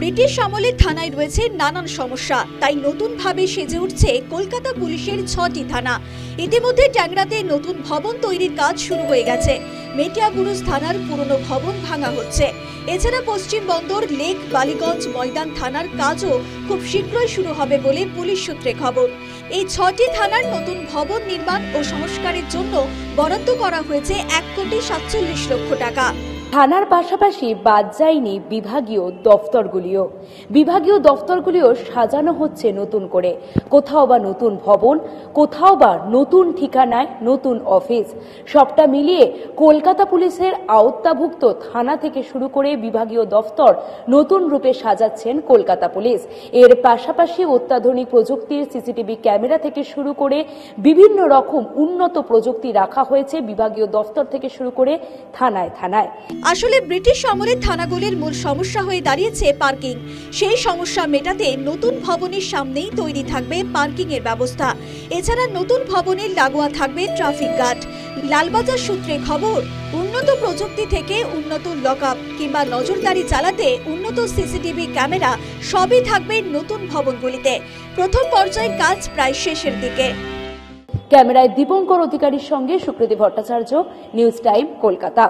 British আমলে থানায় রয়েছে নানান সমস্যা, তাই নতুনভাবে সেজে উঠছে কলকাতা পুলিশের 6টি থানা। ইতিমধ্যে ট্যাংরাতে নতুন ভবন তৈরির কাজ শুরু হয়ে গেছে। মেটিয়াবুরুজ থানার পুরনো ভবন ভাঙা হচ্ছে। এছাড়া পশ্চিম বন্দর, লেক, বালিগঞ্জ, ময়দান থানার কাজও খুব শীঘ্রই শুরু হবে বলে পুলিশ সূত্রে খবর। এই 6টি থানার নতুন ভবন নির্মাণ ও সংস্কারের জন্য বরাদ্দ করা হয়েছে 1,47,00,000 টাকা। থানার পাশাপাশি বাদ যায়নি বিভাগীয় দফতরগুলিও সাজানো হচ্ছে নতুন করে। কোথাও বা নতুন ভবন, কোথাও বা নতুন ঠিকানায় নতুন অফিস। সবটা মিলিয়ে কলকাতা পুলিশের আওতাভুক্ত থানা থেকে শুরু করে বিভাগীয় দফতর নতুন রূপে সাজাচ্ছেন কলকাতা পুলিশ। এর পাশাপাশি অত্যাধুনিক প্রযুক্তির সিসিটিভি ক্যামেরা থেকে শুরু করে বিভিন্ন রকম উন্নত প্রযুক্তি রাখা হয়েছে বিভাগীয় দফতর থেকে শুরু করে থানায় থানায়। আসলে ব্রিটিশ আমলের থানাগুলির মূল সমস্যা হয়ে দাঁড়িয়েছে পার্কিং। সেই সমস্যা মেটাতে নতুন ভবনের সামনেই তৈরি থাকবে পার্কিং এর ব্যবস্থা। এছাড়া নতুন ভবনের লাগোয়া থাকবে ট্রাফিক গার্ড। লালবাজার সূত্রে খবর, উন্নত প্রযুক্তি থেকে উন্নত লকআপ কিংবা নজরদারি চালাতে উন্নত সিসিটিভি ক্যামেরা সবই থাকবে নতুন ভবনগুলিতে। প্রথম পর্যায়ের কাজ প্রায় শেষের দিকে। ক্যামেরায় দীপঙ্কর অধিকারীর সঙ্গে সুপ্রীতি ভট্টাচার্য, নিউজ টাইম, কলকাতা।